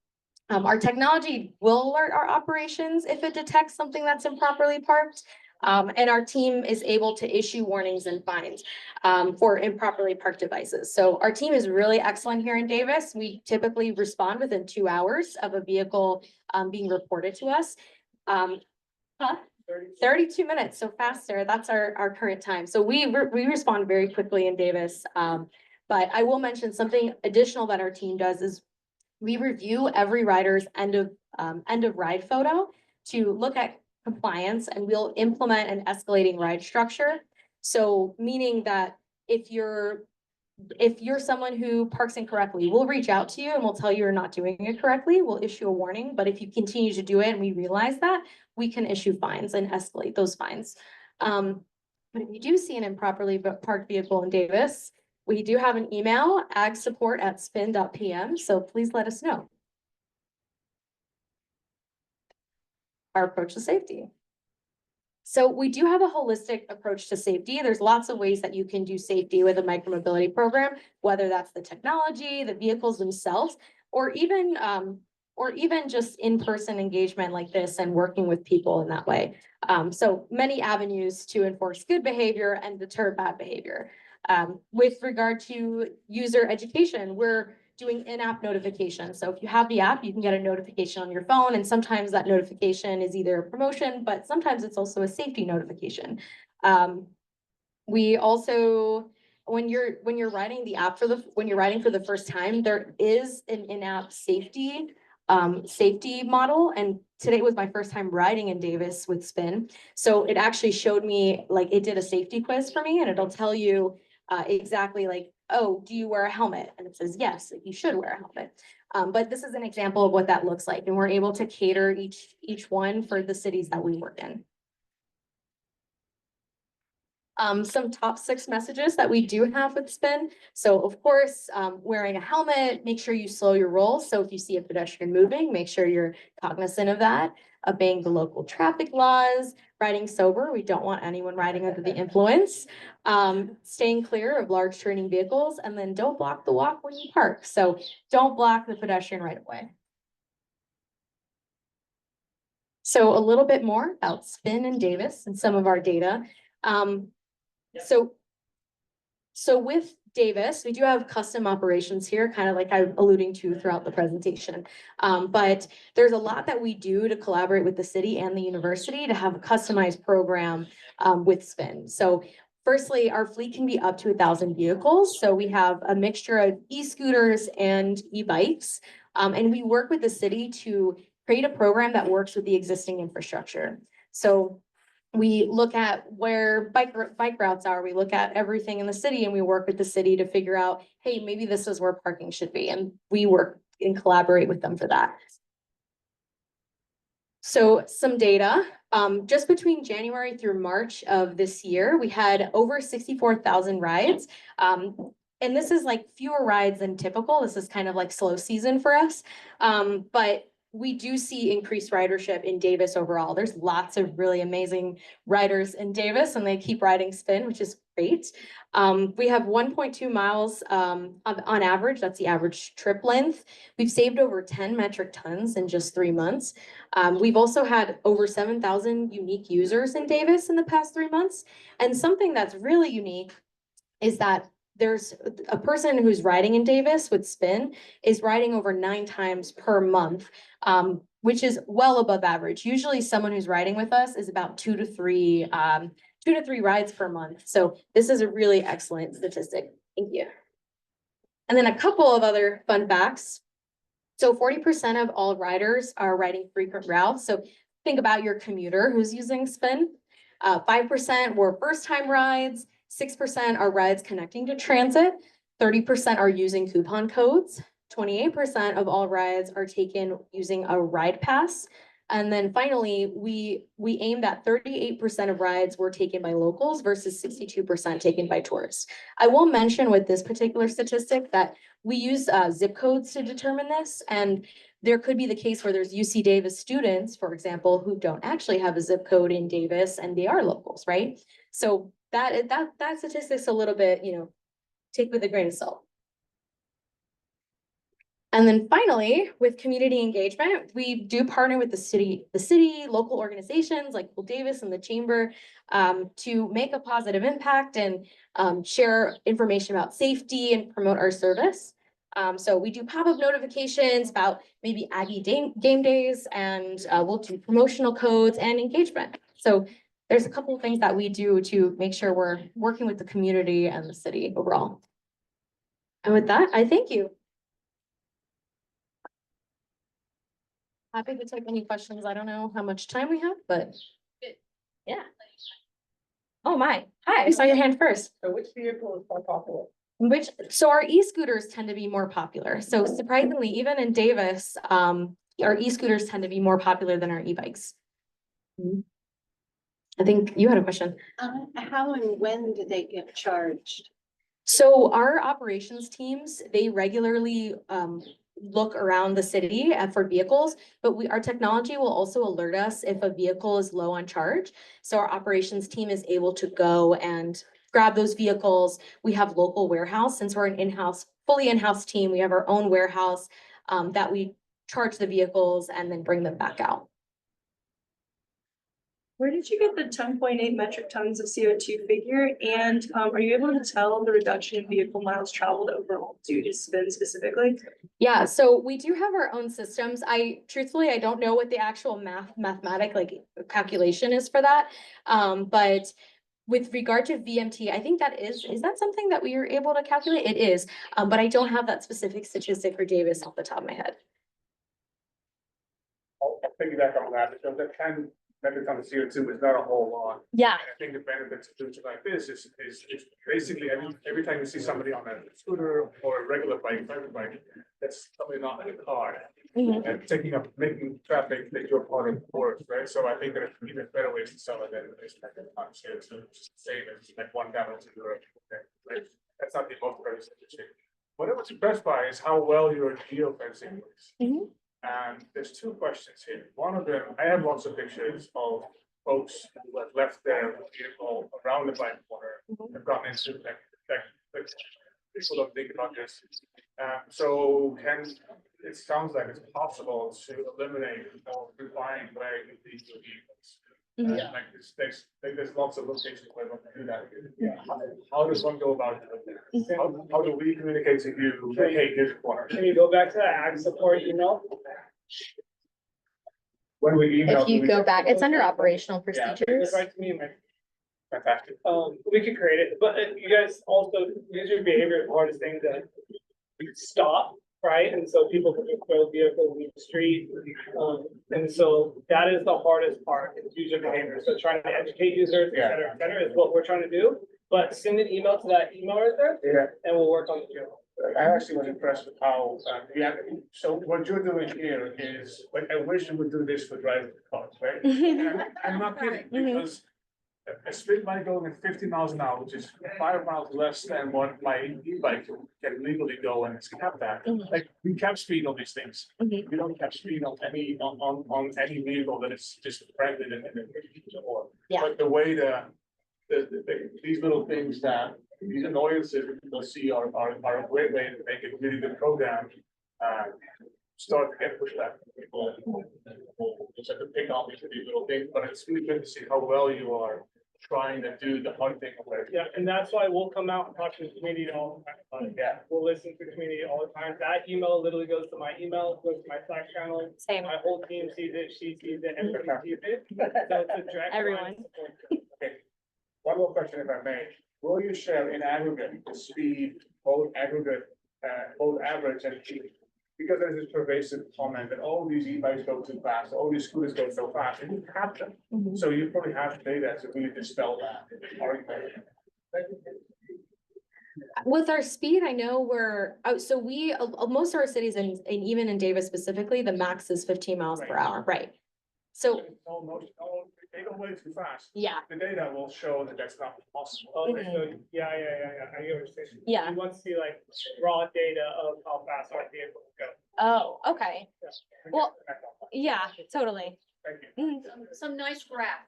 Speaker 13: our technology will alert our operations if it detects something that's improperly parked. And our team is able to issue warnings and fines for improperly parked devices. So our team is really excellent here in Davis. We typically respond within 2 hours of a vehicle being reported to us. 32 minutes, so faster. That's our current time. So we respond very quickly in Davis. But I will mention something additional that our team does is we review every rider's end of ride photo to look at compliance, and we'll implement an escalating ride structure. So meaning that if you're someone who parks incorrectly, we'll reach out to you and we'll tell you you're not doing it correctly. We'll issue a warning, but if you continue to do it and we realize that, we can issue fines and escalate those fines. But if you do see an improperly parked vehicle in Davis, we do have an email, agsupport@spin.pm, so please let us know. Our approach to safety. So we do have a holistic approach to safety. There's lots of ways that you can do safety with a micromobility program, whether that's the technology, the vehicles themselves, or even just in-person engagement like this and working with people in that way. So many avenues to enforce good behavior and deter bad behavior. With regard to user education, we're doing in-app notification. So if you have the app, you can get a notification on your phone, and sometimes that notification is either a promotion, but sometimes it's also a safety notification. We also, when you're writing the app when you're writing for the first time, there is an in-app safety model. And today was my first time riding in Davis with Spin. So it actually showed me, like, it did a safety quiz for me, and it'll tell you exactly like, oh, do you wear a helmet? And it says, yes, you should wear a helmet. But this is an example of what that looks like. And we're able to cater each one for the cities that we work in. Some top 6 messages that we do have with Spin. So of course, wearing a helmet, make sure you slow your roll. So if you see a pedestrian moving, make sure you're cognizant of that. Obeying the local traffic laws, riding sober. We don't want anyone riding under the influence. Staying clear of large turning vehicles, and then don't block the walk when you park. So don't block the pedestrian right away. So a little bit more about Spin and Davis and some of our data. So with Davis, we do have custom operations here, kind of like I'm alluding to throughout the presentation. But there's a lot that we do to collaborate with the city and the university to have a customized program with Spin. So firstly, our fleet can be up to 1,000 vehicles. So we have a mixture of e-scooters and e-bikes. And we work with the city to create a program that works with the existing infrastructure. So we look at where bike routes are. We look at everything in the city, and we work with the city to figure out, hey, maybe this is where parking should be. And we work and collaborate with them for that. So some data, just between January through March of this year, we had over 64,000 rides. And this is like fewer rides than typical. This is kind of like slow season for us. But we do see increased ridership in Davis overall. There's lots of really amazing riders in Davis, and they keep riding Spin, which is great. We have 1.2 miles on average. That's the average trip length. We've saved over 10 metric tons in just 3 months. We've also had over 7,000 unique users in Davis in the past 3 months. And something that's really unique is that there's a person who's riding in Davis with Spin is riding over 9 times per month, which is well above average. Usually someone who's riding with us is about 2 to 3 rides per month. So this is a really excellent statistic. Thank you. And then a couple of other fun facts. So 40% of all riders are riding frequent routes. So think about your commuter who's using Spin. 5% were first-time rides. 6% are rides connecting to transit, 30% are using coupon codes, 28% of all rides are taken using a ride pass. And then finally, we aim that 38% of rides were taken by locals versus 62% taken by tourists. I will mention with this particular statistic that we use zip codes to determine this, and there could be the case where there's UC Davis students, for example, who don't actually have a zip code in Davis and they are locals, right? So that statistic's a little bit, take with a grain of salt. And then finally, with community engagement, we do partner with the city, local organizations like Cool Davis and the Chamber to make a positive impact and share information about safety and promote our service. So we do pop-up notifications about maybe Aggie game days, and we'll do promotional codes and engagement. So there's a couple of things that we do to make sure we're working with the community and the city overall. And with that, I thank you. Happy to take any questions. I don't know how much time we have, but yeah. Oh my, hi, I saw your hand first.
Speaker 12: So which vehicle is more popular?
Speaker 13: So our e-scooters tend to be more popular. So surprisingly, even in Davis, our e-scooters tend to be more popular than our e-bikes. I think you had a question.
Speaker 5: How and when do they get charged?
Speaker 13: So our operations teams, they regularly look around the city for vehicles, but our technology will also alert us if a vehicle is low on charge. So our operations team is able to go and grab those vehicles. We have local warehouse, since we're an fully in-house team, we have our own warehouse that we charge the vehicles and then bring them back out.
Speaker 9: Where did you get the 10.8 metric tons of CO2 figure? And are you able to tell the reduction in vehicle miles traveled overall due to spin specifically?
Speaker 13: Yeah, so we do have our own systems. Truthfully, I don't know what the actual mathematic calculation is for that. But with regard to VMT, I think is that something that we are able to calculate? It is, but I don't have that specific statistic for Davis off the top of my head.
Speaker 14: I'll piggyback on that, because that 10 metric ton of CO2 is not a whole lot.
Speaker 13: Yeah.
Speaker 14: And I think the benefits of doing something like this is basically every time you see somebody on a scooter or a regular bike, private bike, that's somebody not in a car.
Speaker 13: Mhm.
Speaker 14: And making traffic that you're part of works, right? So I think there's even better ways to sell it than this metric ton of CO2, just the same as like 1 gallon to the right? That's not the most very thing. What I was impressed by is how well your geofencing works.
Speaker 13: Mhm.
Speaker 14: And there's 2 questions here. One of them, I have lots of pictures of folks who have left their vehicle around the bike corner, have gone into people don't think about this. So it sounds like it's possible to eliminate or refine where you leave your vehicles.
Speaker 13: Mhm.
Speaker 14: There's lots of locations where one can do that. How does one go about it? How do we communicate to you, hey, here's a corner?
Speaker 12: Can you go back to that ag support email?
Speaker 14: When we email.
Speaker 13: If you go back, it's under operational
Speaker 12: Yeah,
Speaker 13: procedures.
Speaker 12: it's right to me, man.
Speaker 14: Fantastic.
Speaker 12: We could create it, but you guys also, user behavior is the hardest thing to stop, right? And so people can just throw vehicles in the street. And so that is the hardest part, is user behavior. So trying to educate users, et cetera, is what we're trying to do. But send an email to that email right there.
Speaker 14: Yeah.
Speaker 12: And we'll work on the drill.
Speaker 14: I actually was impressed with how, so what you're doing here is, like, I wish you would do this for driving cars, right? And I'm not kidding, because a spin bike going at 50 miles an hour, which is 5 miles less than what my e-bike can legally go and it's capped at. Like, we cap speed on these things. We don't cap speed on any vehicle that is just branded and or.
Speaker 13: Yeah.
Speaker 14: But the way these little things that these annoyances that people see are a great way to make a really good program. Start to get pushback from people. Just have to pick on these little things, but it's really good to see how well you are trying to do the hard thing.
Speaker 12: Yeah, and that's why we'll come out and talk to the community all the time.
Speaker 14: Yeah.
Speaker 12: We'll listen to the community all the time. That email literally goes to my email, goes to my Slack channel.
Speaker 13: Same.
Speaker 12: My whole team sees it, she sees it, everybody sees it. So it's a direct line
Speaker 13: Everyone.
Speaker 12: support.
Speaker 14: Okay. One more question, if I may. Will you share in aggregate the speed, both aggregate, both average and peak? Because there's this pervasive comment that all these e-bikes go too fast, all these scooters go so fast, and you have them. So you probably have data to really dispel that argument.
Speaker 13: With our speed, I know so most of our cities and even in Davis specifically, the max is 15 miles per hour, right? So,
Speaker 14: They go way too fast.
Speaker 13: yeah.
Speaker 14: The data will show that that's not possible.
Speaker 12: Oh, so, yeah, I get what you're saying.
Speaker 13: Yeah.
Speaker 12: We want to see like raw data of how fast our vehicles go.
Speaker 13: Oh, okay. Well, yeah, totally.
Speaker 14: Thank you.
Speaker 2: Some nice graph.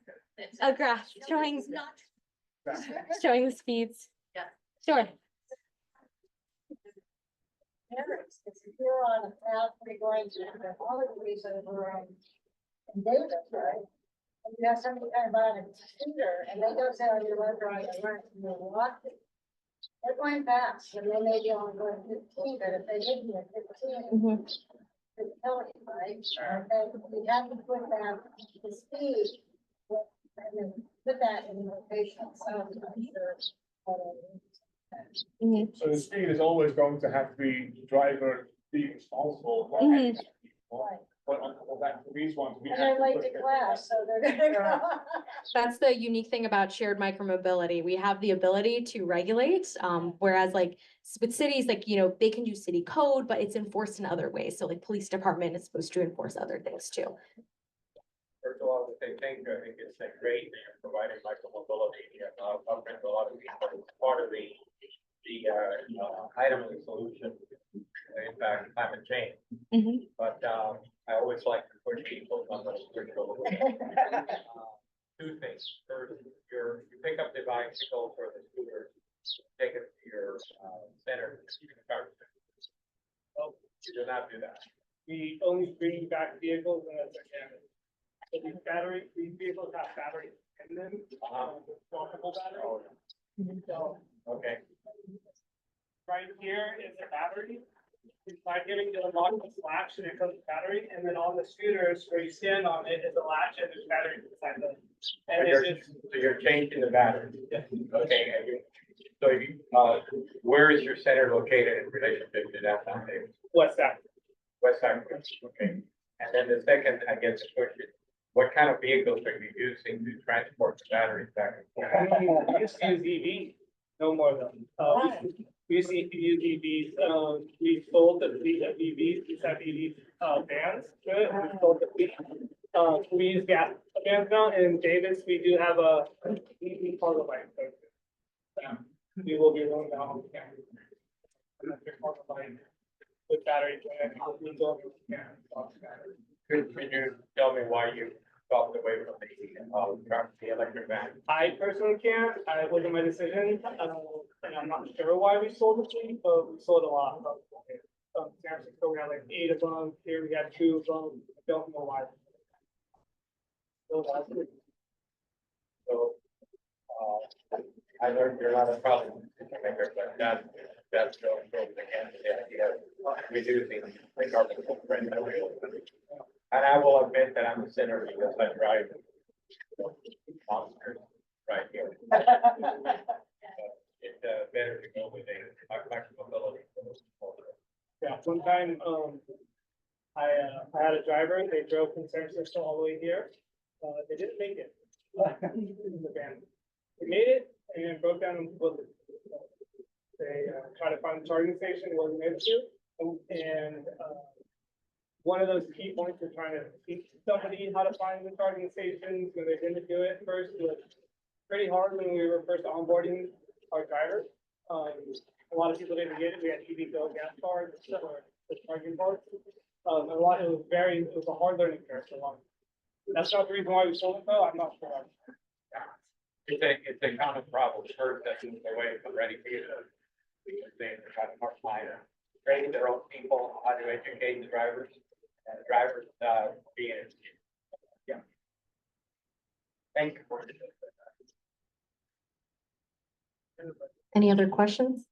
Speaker 13: A graph showing the speeds.
Speaker 2: Yeah.
Speaker 13: Sure.
Speaker 15: If you're on a path going to all of the reasons around Davis, right? And you have somebody kind of on a scooter and they go tell you what drive the right and you're walking. They're going fast and they may be only going 15, but if they hit you at 15, it's killing you, right? And you have to put that, the speed, and then put that in location. So I'm sure.
Speaker 14: So the speed is always going to have to be driver be responsible. But on top of that, for these ones, we
Speaker 15: And
Speaker 14: have
Speaker 15: they're
Speaker 14: to
Speaker 15: late
Speaker 14: put
Speaker 15: to class, so they're gonna go.
Speaker 13: That's the unique thing about shared micromobility. We have the ability to regulate, whereas like with cities, like, they can do city code, but it's enforced in other ways. So like police department is supposed to enforce other things too.
Speaker 14: First of all, I think it's a great thing of providing micromobility. I've been to a lot of people, part of the item of the solution.
Speaker 16: in fact, climate change.
Speaker 13: Mhm.
Speaker 16: But, I always like to push people on the street. Two things. First, you pick up the bicycle or the scooter, take it to your, center.
Speaker 12: Oh,
Speaker 16: You do not do that.
Speaker 12: we only bring back vehicles and that's damaged. So these vehicles have batteries in them, multiple batteries. So
Speaker 16: Okay.
Speaker 12: right here is a battery. It's not giving you a lock the latch and it comes with battery, and then on the scooters where you stand on it is a latch and there's batteries inside them. And it's just,
Speaker 16: So you're changing the battery. Okay, and so you, where is your center located in relationship to that foundation?
Speaker 12: what's that?
Speaker 16: West side, okay. And then the second, I guess, question, what kind of vehicles are you using to transport the batteries back and forth?
Speaker 12: We used to use EV, no more though. We used to use EVs, we sold the fleet of EVs, we have EV, vans, good, we sold the fleet. We use gas vans now, in Davis, we do have a EV cargo bike. We will be rolling out on campus. Cargo bike with battery.
Speaker 16: Could you tell me why you walked away from the electric van?
Speaker 12: I personally can't, it wasn't my decision, and I'm not sure why we sold the fleet, but we sold a lot. San Francisco, we had like 8 of them, here we had 2 of them, I don't know why.
Speaker 16: So, I learned you're not a problem maker, but that's going again, the idea of reducing the carbon footprint. And I will admit that I'm a sinner because I drive monsters right here. It's better to go with a maximum mobility.
Speaker 12: Yeah, one time, I had a driver, they drove from San Francisco all the way here, they didn't make it. In the van. They made it and broke down and was they tried to find the charging station, wasn't able to, and one of those key points of trying to teach somebody how to find the charging stations when they didn't do it first was pretty hard when we were first onboarding our drivers. A lot of people didn't get it. We had EV Go gas cards or the charging cards. It was a hard learning curve for a lot. That's not the reason why we sold it though. I'm not sure.
Speaker 16: It's a common problem, first, that's the way for ready people. Because they try to mark train their own people, how to educate the drivers, and the drivers, being. Yeah. Thank you for this.
Speaker 13: Any other questions?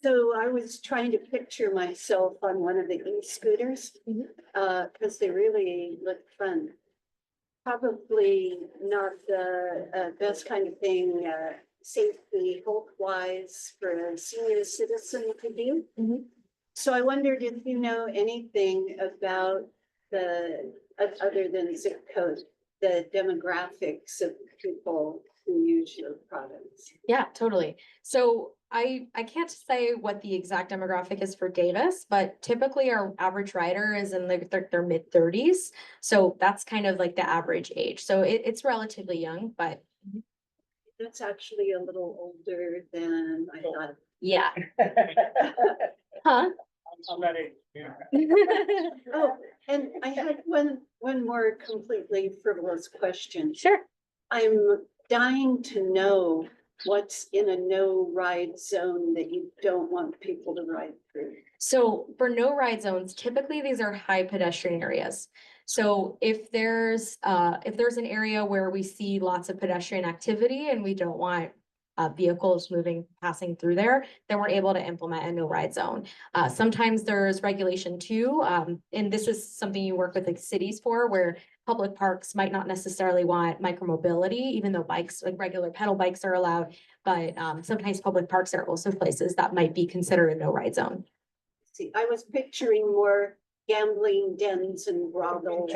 Speaker 5: So I was trying to picture myself on one of the e-scooters, because they really look fun. Probably not the best kind of thing, safety health-wise for a senior citizen to do. So I wondered if you know anything about other than zip code, the demographics of people who use your products.
Speaker 13: Yeah, totally. So I can't say what the exact demographic is for Davis, but typically our average rider is in their mid-30s. So that's kind of like the average age. So it's relatively young, but
Speaker 5: That's actually a little older than I thought.
Speaker 13: yeah. Huh?
Speaker 12: I'm that age. Yeah.
Speaker 5: Oh, and I had one more completely frivolous question.
Speaker 13: Sure.
Speaker 5: I'm dying to know what's in a no ride zone that you don't want people to ride through.
Speaker 13: So for no ride zones, typically these are high pedestrian areas. So if there's an area where we see lots of pedestrian activity and we don't want vehicles passing through there, then we're able to implement a no ride zone. Sometimes there's regulation too, and this is something you work with like cities for, where public parks might not necessarily want micromobility, even though bikes, like regular pedal bikes, are allowed. But sometimes public parks are also places that might be considered a no ride zone.
Speaker 5: See, I was picturing more gambling dens and brothels,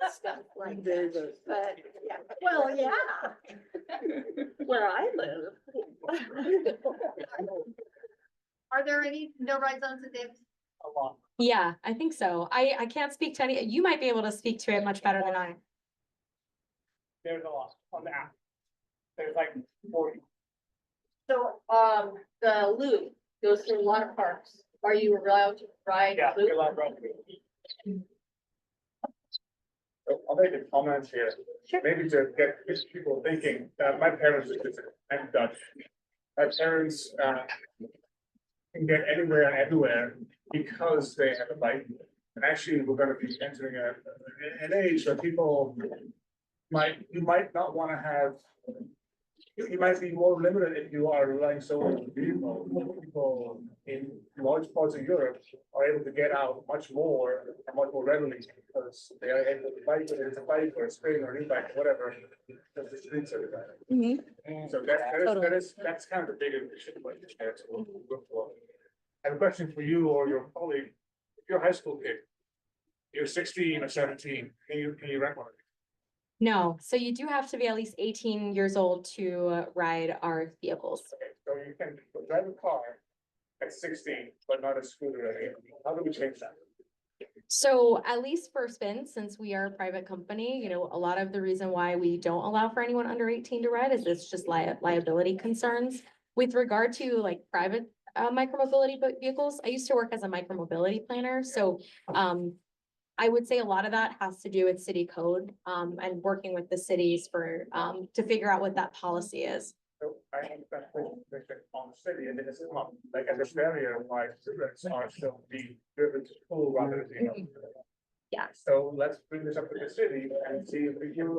Speaker 5: stuff like this, but yeah, well, yeah. Where I live.
Speaker 2: Are there any no ride zones in Davis?
Speaker 12: A lot.
Speaker 13: Yeah, I think so. I can't speak to any, you might be able to speak to it much better than I.
Speaker 12: There's a lot on the app. There's like 40.
Speaker 2: So, the loop goes through a lot of parks. Are you allowed to ride
Speaker 14: Yeah,
Speaker 2: loop?
Speaker 14: we're allowed to. So I'll make a comment here, maybe to get people thinking, my parents are I'm Dutch. My parents, can get anywhere and everywhere because they have a bike. And actually, we're gonna be entering an age where people you might not wanna have. You might be more limited if you are relying solely on vehicle. People in large parts of Europe are able to get out much more and much more readily because they are able to bike, whether it's a bike or a spin or an e-bike, whatever. Because the streets are divided. So that's kind of the bigger issue. I have a question for you or your colleague. If you're a high school kid, you're 16 or 17, can you rent one?
Speaker 13: No, so you do have to be at least 18 years old to ride our vehicles.
Speaker 14: Okay, so you can drive a car at 16, but not a scooter at 18. How do we change that?
Speaker 13: So at least for Spin, since we are a private company, you know, a lot of the reason why we don't allow for anyone under 18 to ride is it's just liability concerns. With regard to like private micromobility vehicles, I used to work as a micromobility planner, so I would say a lot of that has to do with city code and working with the cities for to figure out what that policy is.
Speaker 14: So I understand on the city, and this is not like at this area why cigarettes are still being driven to school rather than.
Speaker 13: Yeah.
Speaker 14: So let's bring this up to the city and see if we can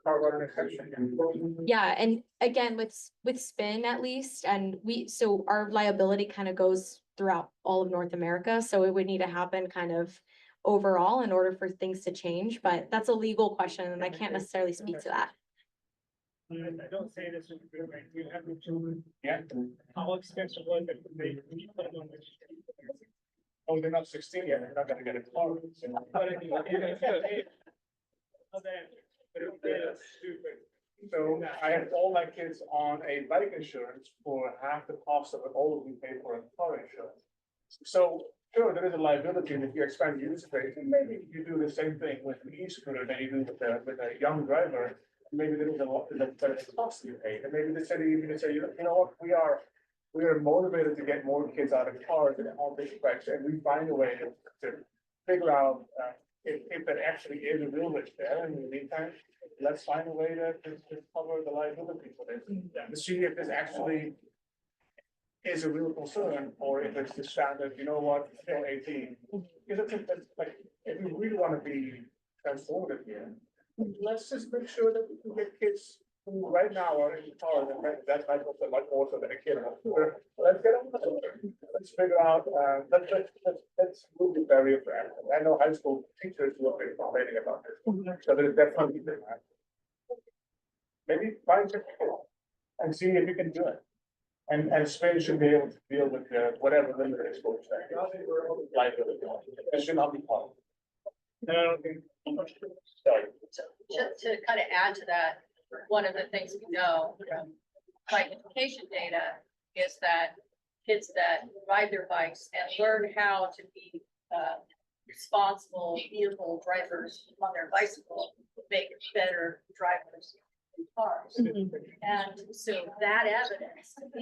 Speaker 14: carve out an exception.
Speaker 13: Yeah, and again, with Spin at least, and so our liability kind of goes throughout all of North America, so it would need to happen kind of overall in order for things to change, but that's a legal question and I can't necessarily speak to that.
Speaker 12: I don't say this is good, right? We have the children. Yeah. How expensive was it? They put them on the street.
Speaker 14: Oh, they're not 16 yet, they're not gonna get a car. So I have all my kids on a bike insurance for half the cost of what all of you pay for a car insurance. So sure, there is a liability, and if you expand use rate, and maybe you do the same thing with an e-scooter that you do with a young driver. Maybe there is a lot that cost you pay, and maybe the city even say, you know what, we are motivated to get more kids out of cars and on big bikes, and we find a way to figure out if that actually is a real risk there. In the meantime, let's find a way to cover the liability for this, to see if this actually is a real concern, or if it's the standard, you know what, still 18. Because it's like, if we really want to be transformative here, let's just make sure that we can get kids who right now are in cars, and that might also much more so than a kid. Let's get them. Let's figure out. Let's move the barrier for everyone. I know high school teachers who are complaining about this, so there's definitely that. Maybe find some people and see if you can do it. And Spain should be able to deal with whatever limited exposure. Liability. It should not be part. And I don't think. Sorry.
Speaker 2: So just to kind of add to that, one of the things we know from bike education data is that kids that ride their bikes and learn how to be responsible vehicle drivers on their bicycle make better drivers in cars. And so that evidence and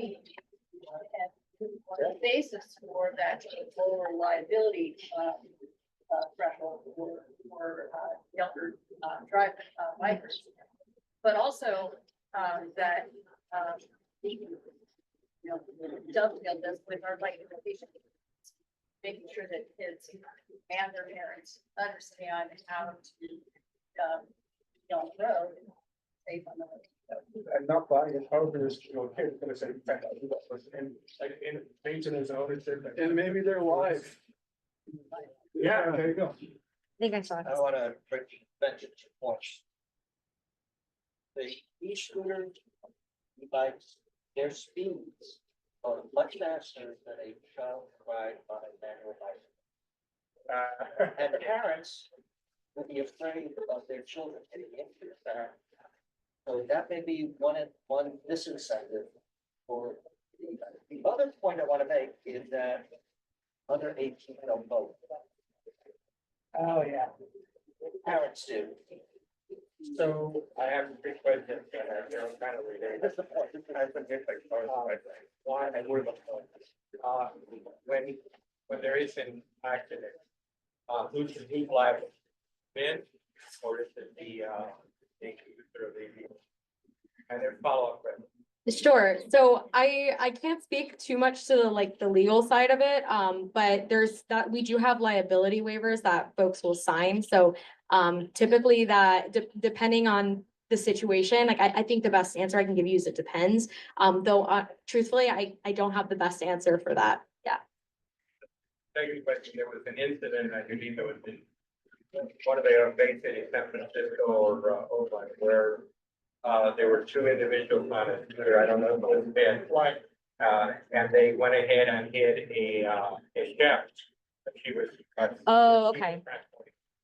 Speaker 2: the basis for that lower liability threshold for younger bikers. But also that you know, dovetail this with our bike education, making sure that kids and their parents understand how to get on the road and safe on the road.
Speaker 14: And not buying a car for your kid is gonna say, in maintenance and ownership. And maybe their wife. Yeah, there you go.
Speaker 3: I wanna bring mention two points. The e-scooter, e-bikes, their speeds are much faster than a child ride by manual bicycle. And parents would be afraid of their children getting into that. So that may be one disincentive for the other point I want to make is that under 18 don't vote.
Speaker 12: Oh, yeah.
Speaker 3: Parents do.
Speaker 16: So I have three questions that are, kind of related. I forget like, one, I would, when there is an accident, who's the people liable? Ben, or is it the user of the vehicle? And then follow-up question.
Speaker 13: Sure. So I can't speak too much to the legal side of it. But there's that, we do have liability waivers that folks will sign. So typically that depending on the situation, like I think the best answer I can give you is it depends. Though truthfully, I don't have the best answer for that. Yeah.
Speaker 16: Second question, there was an incident, I believe it was in one of the Bay City, San Francisco or Oakland, where there were two individuals on a scooter, I don't know if it was Ben. And they went ahead and hit a chef. She was.
Speaker 13: Oh, okay.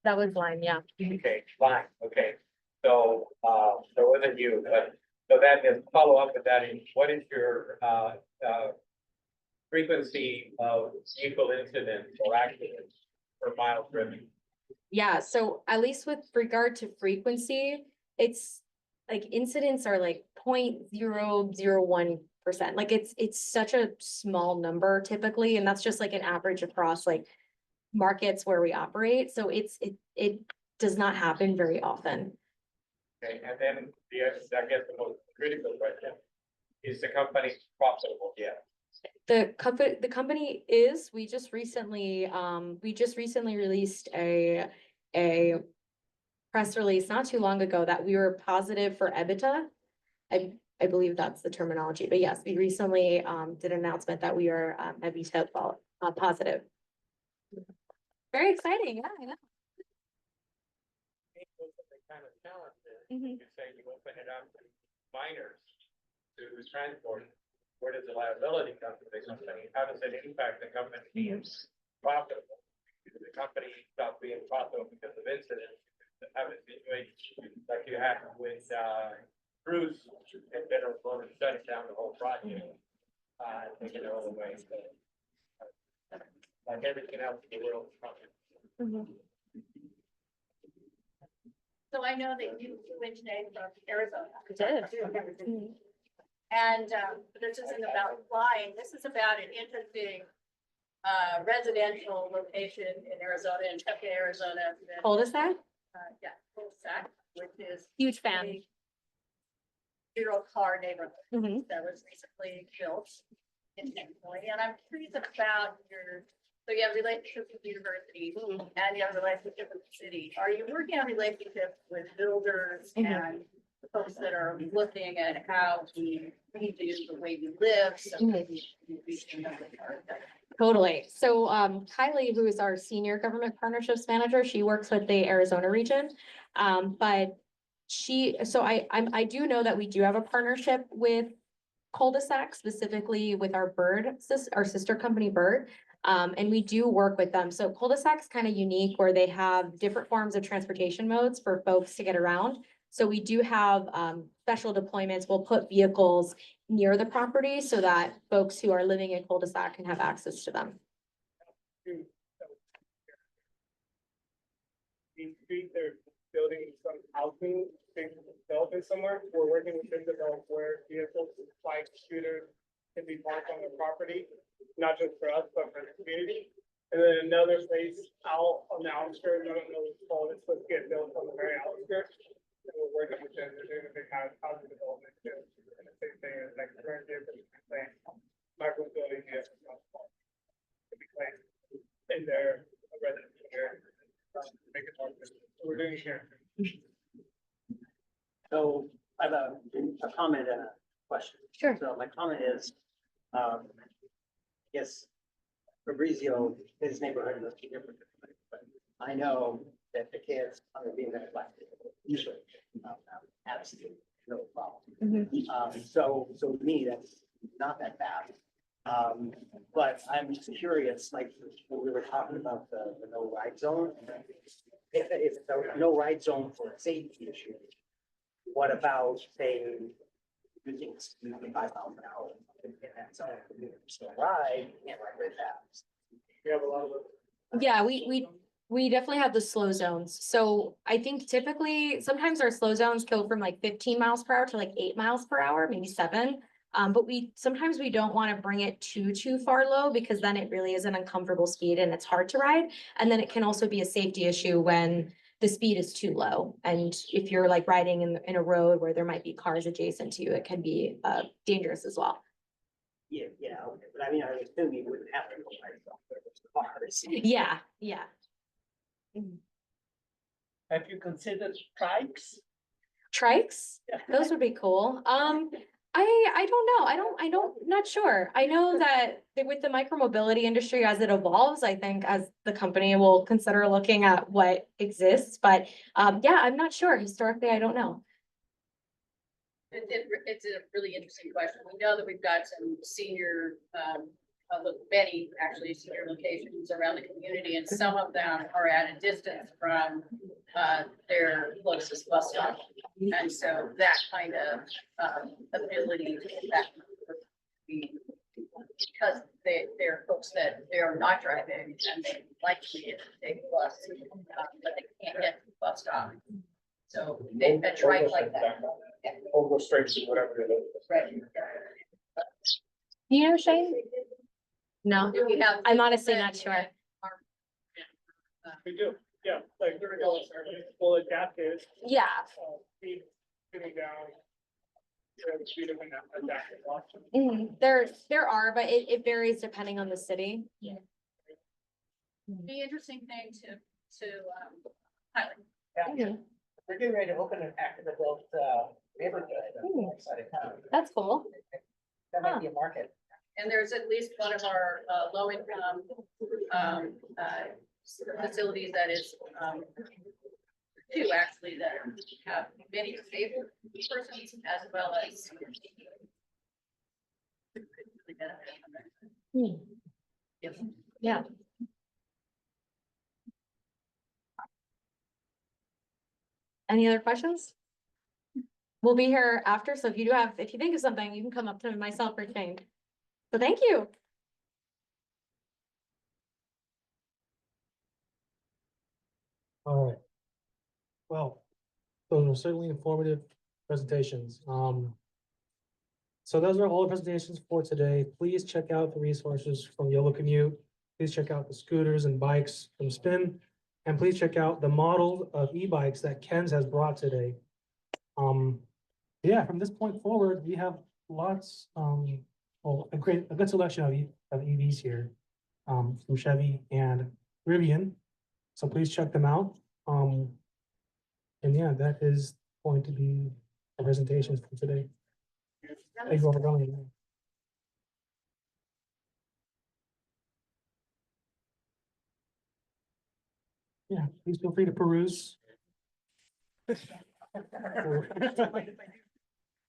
Speaker 13: That was line, yeah.
Speaker 16: Okay, fine, okay. So, so it wasn't you, but, so that is follow up with that, is what is your, frequency of vehicle incidents or accidents per mile driven?
Speaker 13: Yeah, so at least with regard to frequency, it's like incidents are like 0.001%. Like it's such a small number typically, and that's just like an average across like markets where we operate. So it does not happen very often.
Speaker 16: Okay, and then I guess the most critical question, is the company profitable yet?
Speaker 13: The company is, we just recently released a press release not too long ago that we were positive for EBITDA. I believe that's the terminology, but yes, we recently did an announcement that we are EBITDA positive. Very exciting, yeah, I know.
Speaker 16: Kind of challenges, you say you open it up to minors to transport. Where does the liability come to the company? How does it impact the company being profitable? Does the company stop being profitable because of incidents? Have a situation like you had with Bruce and General Motors shutting down the whole project, taking it all away. So, like everything else in the world is profitable.
Speaker 2: So I know that you went today from Arizona.
Speaker 13: Did.
Speaker 2: And this isn't about flying, this is about an interesting residential location in Arizona, in Tempe, Arizona.
Speaker 13: Cul-de-sac?
Speaker 2: Yeah, cul-de-sac, which is
Speaker 13: Huge fan.
Speaker 2: a zero-car neighborhood that was recently built intentionally. And I'm curious about so you have relationships with the university and you have relationships with the city. Are you working on relationships with builders and folks that are looking at how we redo the way we live? So
Speaker 13: Totally. So Kylie, who is our senior government partnerships manager, she works with the Arizona region. But I do know that we do have a partnership with cul-de-sac, specifically with our sister company Bird. And we do work with them. So cul-de-sac is kind of unique where they have different forms of transportation modes for folks to get around. So we do have special deployments. We'll put vehicles near the property so that folks who are living in cul-de-sac can have access to them.
Speaker 12: These streets are building some housing, development somewhere. We're working with them to develop where vehicles, bikes, scooters can be parked on the property, not just for us, but for the community. And then another place out on the outskirts, I don't know what it's called, it's supposed to get built on the very outskirts. And we're working with them, they're doing a big housing development too. And the same thing is like current vehicles, micro building vehicles. To be placed in their residential area. Make it more efficient. We're doing it here.
Speaker 4: So I have a comment and a question.
Speaker 13: Sure.
Speaker 4: So my comment is, yes, Fabrizio, his neighborhood must be different. But I know that the kids are being neglected, usually, absolutely no problem. So to me, that's not that bad. But I'm just curious, like, when we were talking about the no ride zone, if the no ride zone for a safety issue, what about, say, using 5 miles an hour in that zone? Still ride, you can't ride very fast.
Speaker 12: We have a lot of.
Speaker 13: Yeah, we We definitely have the slow zones. So I think typically, sometimes our slow zones go from like 15 miles per hour to like 8 miles per hour, maybe 7. But sometimes we don't want to bring it too far low because then it really is an uncomfortable speed and it's hard to ride. And then it can also be a safety issue when the speed is too low. And if you're like riding in a road where there might be cars adjacent to you, it can be dangerous as well.
Speaker 4: Yeah, okay, but I mean, I assume you wouldn't have to go by yourself, there was cars.
Speaker 13: Yeah.
Speaker 14: Have you considered trikes?
Speaker 13: Trikes, those would be cool. I don't know. Not sure. I know that with the micromobility industry as it evolves, I think as the company will consider looking at what exists, but yeah, I'm not sure. Historically, I don't know.
Speaker 2: It's a really interesting question. We know that we've got some senior, many actually senior locations around the community, and some of them are at a distance from their closest bus stop. And so that kind of ability to get back would be because they're folks that they are not driving and they like to be able to take a bus, but they can't get to the bus stop. So they've been right like that.
Speaker 14: Over straight to whatever it is.
Speaker 2: Right.
Speaker 13: You know, Shane? No,
Speaker 2: We have-
Speaker 13: I'm honestly not sure.
Speaker 12: We do, yeah, like, there we go, we'll adapt it.
Speaker 13: Yeah.
Speaker 12: Speed, getting down. Speed of an adaptive option.
Speaker 13: There are, but it varies depending on the city.
Speaker 2: The interesting thing to highlight.
Speaker 4: Yeah. We're getting ready to open an active adult neighborhood. Outside of town.
Speaker 13: That's cool.
Speaker 4: That might be a market.
Speaker 2: And there's at least one of our low income facilities that is two actually that have many disabled persons as well as. Yes.
Speaker 13: Yeah. Any other questions? We'll be here after, so if you think of something, you can come up to myself or Shane. So thank you.
Speaker 1: All right. Well, those are certainly informative presentations. So those are all the presentations for today. Please check out the resources from Yolo Commute. Please check out the scooters and bikes from Spin. And please check out the model of e-bikes that Ken's has brought today. Yeah, from this point forward, we have lots, well, a good selection of EVs here, from Chevy and Rivian. So please check them out. And yeah, that is going to be the presentations for today. Thank you all for coming. Yeah, please feel free to peruse.